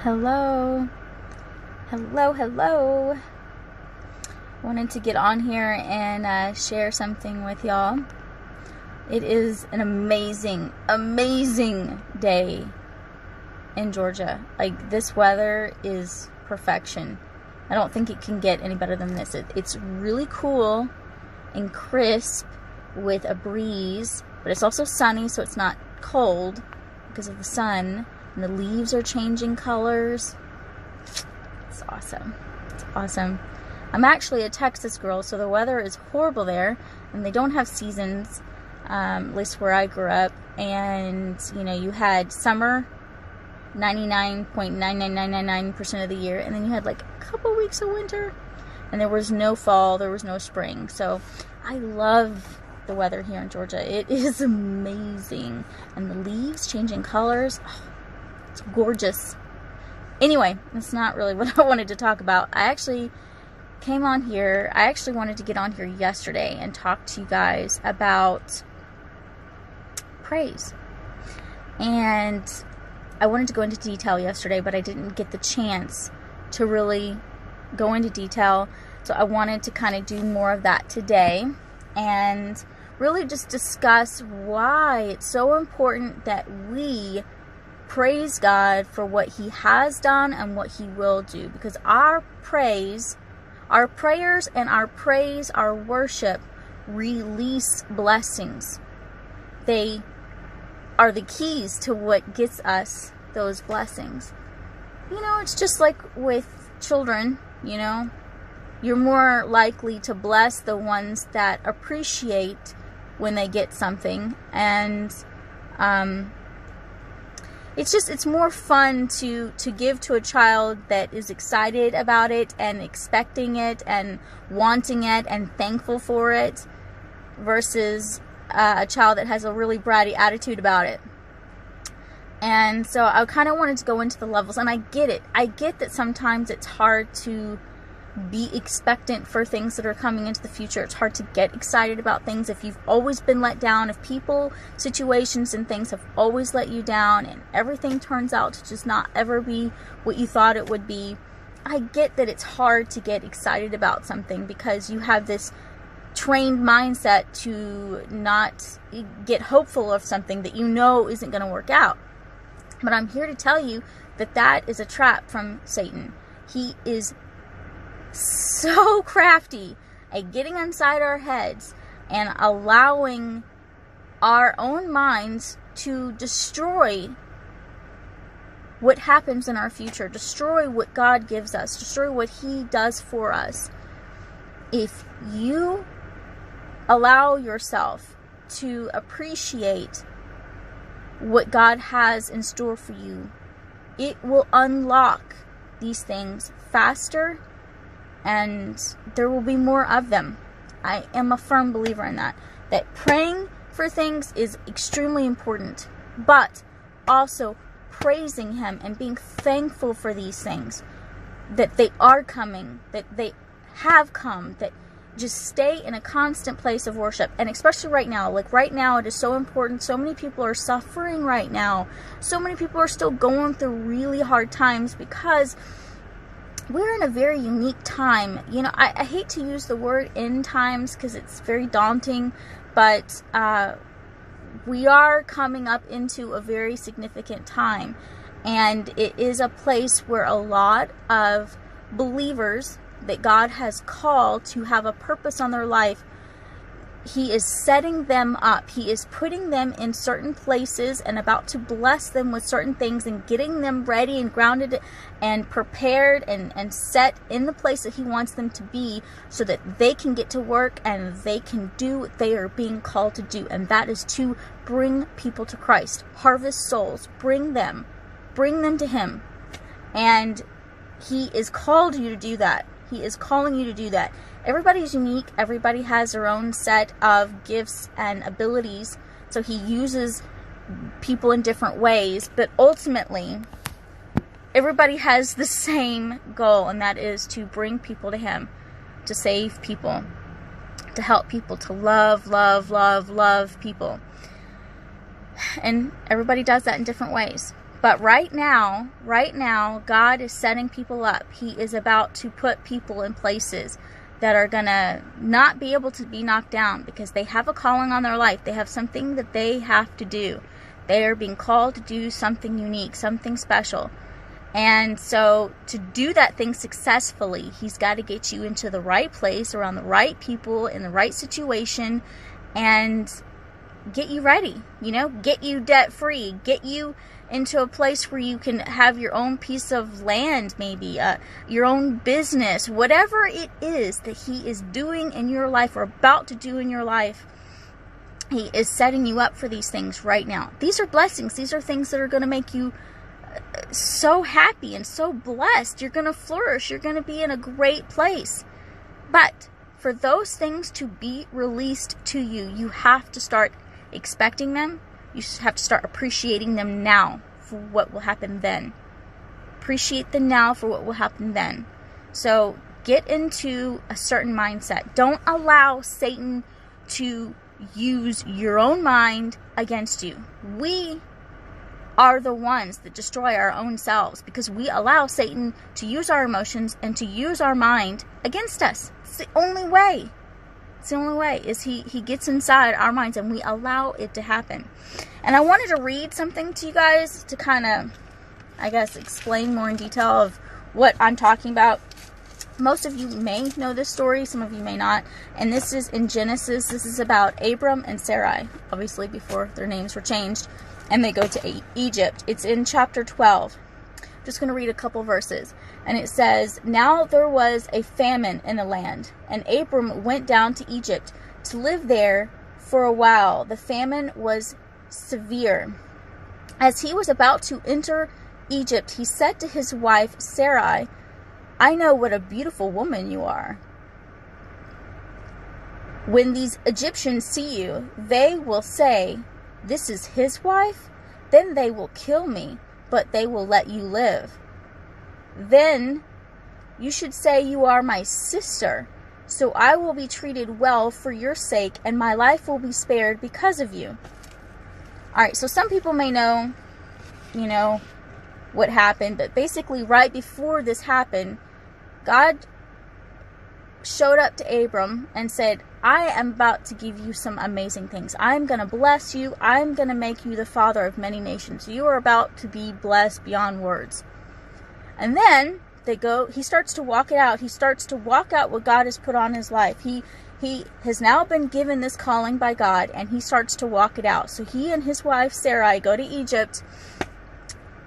Hello. Hello. Wanted to get on here and share something with y'all. It is an amazing day in Georgia. Like, this weather is perfection. I don't think it can get any better than this. It's really cool and crisp with a breeze, but it's also sunny, so it's not cold because of the sun. And the leaves are changing colors. It's awesome. It's awesome. I'm actually a Texas girl, so the weather is horrible there, and they don't have seasons, at least where I grew up. And, you had summer 99.99999% of the year, and then you had like a couple weeks of winter, and there was no fall, there was no spring. So I love the weather here in Georgia. It is amazing. And the leaves changing colors. Oh, it's gorgeous. Anyway, that's not really what I wanted to talk about. I actually came on here. I actually wanted to get on here yesterday and talk to you guys about praise. And I wanted to go into detail yesterday, but I didn't get the chance to really go into detail. So I wanted to kind of do more of that today and really just discuss why it's so important that we praise God for what He has done and what He will do. Because our praise, our prayers and our praise, our worship release blessings. They are the keys to what gets us those blessings. It's just like with children, you're more likely to bless the ones that appreciate when they get something. And it's more fun to give to a child that is excited about it and expecting it and wanting it and thankful for it versus a child that has a really bratty attitude about it. And so I kind of wanted to go into the levels, and I get it. I get that sometimes it's hard to be expectant for things that are coming into the future. It's hard to get excited about things if you've always been let down, if people, situations, and things have always let you down, and everything turns out to just not ever be what you thought it would be. I get that it's hard to get excited about something because you have this trained mindset to not get hopeful of something that isn't going to work out. But I'm here to tell you that that is a trap from Satan. He is so crafty at getting inside our heads and allowing our own minds to destroy what happens in our future, destroy what God gives us, destroy what He does for us. If you allow yourself to appreciate what God has in store for you, it will unlock these things faster, and there will be more of them. I am a firm believer in that praying for things is extremely important, but also praising Him and being thankful for these things, that they are coming, that they have come, that just stay in a constant place of worship. And especially right now, it is so important. So many people are suffering right now. So many people are still going through really hard times because we're in a very unique time. I hate to use the word end times because it's very daunting, but we are coming up into a very significant time. And it is a place where a lot of believers that God has called to have a purpose on their life, He is setting them up. He is putting them in certain places and about to bless them with certain things and getting them ready and grounded and prepared and set in the place that He wants them to be so that they can get to work and they can do what they are being called to do. And that is to bring people to Christ, harvest souls, bring them to Him. And He is called you to do that. He is calling you to do that. Everybody's unique. Everybody has their own set of gifts and abilities. So He uses people in different ways. But ultimately, everybody has the same goal, and that is to bring people to Him, to save people, to help people, to love people. And everybody does that in different ways. But right now, God is setting people up. He is about to put people in places that are going to not be able to be knocked down because they have a calling on their life. They have something that they have to do. They are being called to do something unique, something special. And so to do that thing successfully, He's got to get you into the right place, around the right people, in the right situation, and get you ready, get you debt free, get you into a place where you can have your own piece of land, maybe your own business, whatever it is that He is doing in your life or about to do in your life. He is setting you up for these things right now. These are blessings. These are things that are going to make you so happy and so blessed. You're going to flourish. You're going to be in a great place. But for those things to be released to you, you have to start expecting them. You have to start appreciating them now for what will happen then. Appreciate them now for what will happen then. So get into a certain mindset. Don't allow Satan to use your own mind against you. We are the ones that destroy our own selves because we allow Satan to use our emotions and to use our mind against us. It's the only way. It's the only way is he gets inside our minds and we allow it to happen. And I wanted to read something to you guys to kind of, I guess, explain more in detail of what I'm talking about. Most of you may know this story, some of you may not. And this is in Genesis. This is about Abram and Sarai, obviously before their names were changed. And they go to Egypt. It's in chapter 12. I'm just going to read a couple verses. And it says, "Now there was a famine in the land, and Abram went down to Egypt to live there for a while. The famine was severe. As he was about to enter Egypt, he said to his wife Sarai, 'I know what a beautiful woman you are. When these Egyptians see you, they will say, "This is his wife?" Then they will kill me, but they will let you live. Then you should say you are my sister, so I will be treated well for your sake, and my life will be spared because of you.'" Alright, so some people may know, what happened, but basically right before this happened, God showed up to Abram and said, "I am about to give you some amazing things. I'm going to bless you. I'm going to make you the father of many nations. You are about to be blessed beyond words." And then he starts to walk it out. He starts to walk out what God has put on his life. He has now been given this calling by God, and he starts to walk it out. So he and his wife Sarai go to Egypt,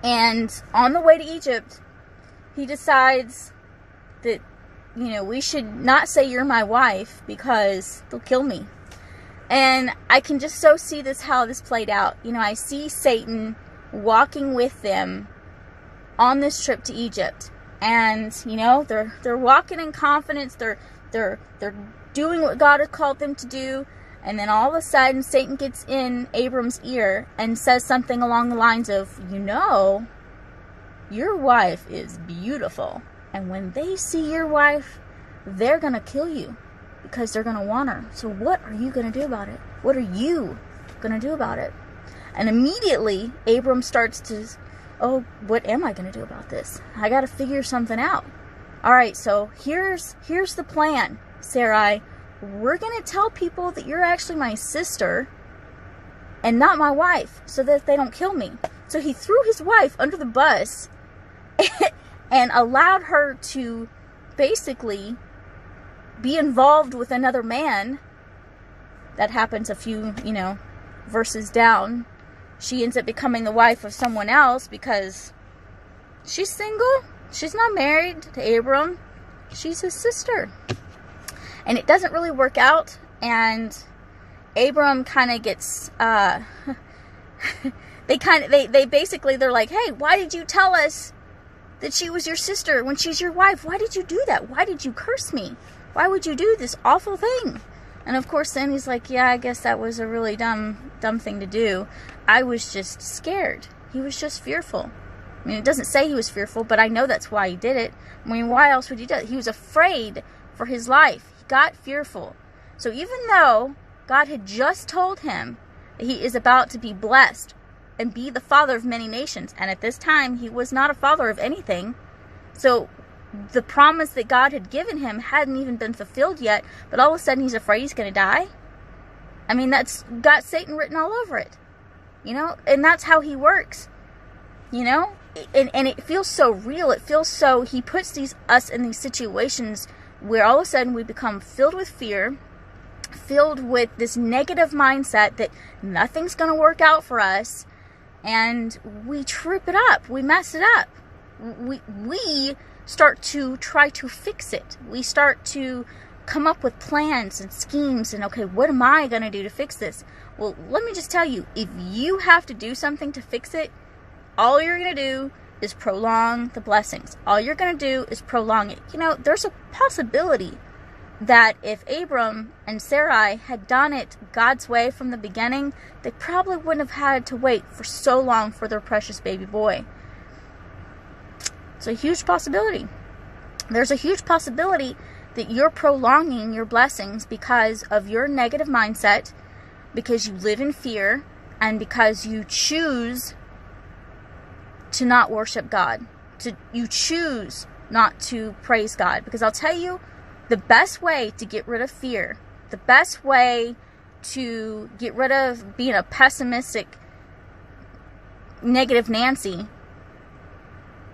and on the way to Egypt, he decides that we should not say you're my wife because they'll kill me. And I can just so see how this played out. I see Satan walking with them on this trip to Egypt. And, they're walking in confidence. They're doing what God has called them to do. And then all of a sudden, Satan gets in Abram's ear and says something along the lines of, "Your wife is beautiful. And when they see your wife, they're going to kill you because they're going to want her. So what are you going to do about it? What are you going to do about it?" And immediately, Abram starts to, what am I going to do about this? I got to figure something out. All right, so here's the plan, Sarai. We're going to tell people that you're actually my sister and not my wife so that they don't kill me. So he threw his wife under the bus and allowed her to basically be involved with another man. That happens a few, verses down. She ends up becoming the wife of someone else because she's single. She's not married to Abram. She's his sister. And it doesn't really work out. And Abram kind of gets, they're like, "Hey, why did you tell us that she was your sister when she's your wife? Why did you do that? Why did you curse me? Why would you do this awful thing?" And of course then he's like, "Yeah, I guess that was a really dumb thing to do. I was just scared." He was just fearful. I mean, it doesn't say he was fearful, but I know that's why he did it. I mean, why else would he do it? He was afraid for his life. He got fearful. So even though God had just told him that he is about to be blessed and be the father of many nations. And at this time, he was not a father of anything. So the promise that God had given him hadn't even been fulfilled yet, but all of a sudden he's afraid he's going to die. I mean, that's got Satan written all over it, you know, and that's how he works, you know, and it feels so real. It feels so, he puts us in these situations where all of a sudden we become filled with fear, filled with this negative mindset that nothing's going to work out for us, and we trip it up, we mess it up, we start to try to fix it, we start to come up with plans and schemes, and okay, what am I going to do to fix this? Well, let me just tell you, if you have to do something to fix it, all you're going to do is prolong the blessings. All you're going to do is prolong it. You know, there's a possibility that if Abram and Sarai had done it God's way from the beginning, they probably wouldn't have had to wait for so long for their precious baby boy. It's a huge possibility. There's a huge possibility that you're prolonging your blessings because of your negative mindset, because you live in fear, and because you choose to not worship God. You choose not to praise God. Because I'll tell you, the best way to get rid of fear, the best way to get rid of being a pessimistic, negative Nancy,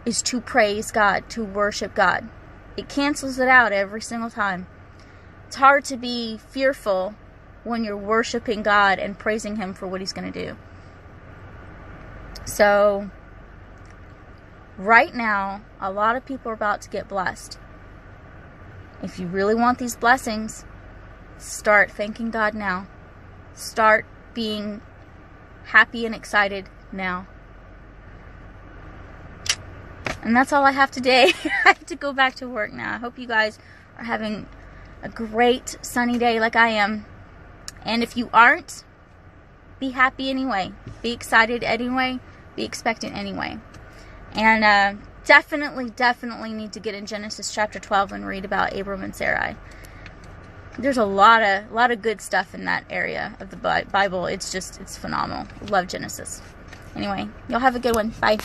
is to praise God, to worship God. It cancels it out every single time. It's hard to be fearful when you're worshiping God and praising Him for what He's going to do. So, right now, a lot of people are about to get blessed. If you really want these blessings, start thanking God now. Start being happy and excited now. And that's all I have today. I have to go back to work now. I hope you guys are having a great sunny day like I am. And if you aren't, be happy anyway. Be excited anyway. Be expectant anyway. And definitely need to get in Genesis chapter 12 and read about Abram and Sarai. There's a lot of good stuff in that area of the Bible. It's phenomenal. Love Genesis. Anyway, y'all have a good one. Bye.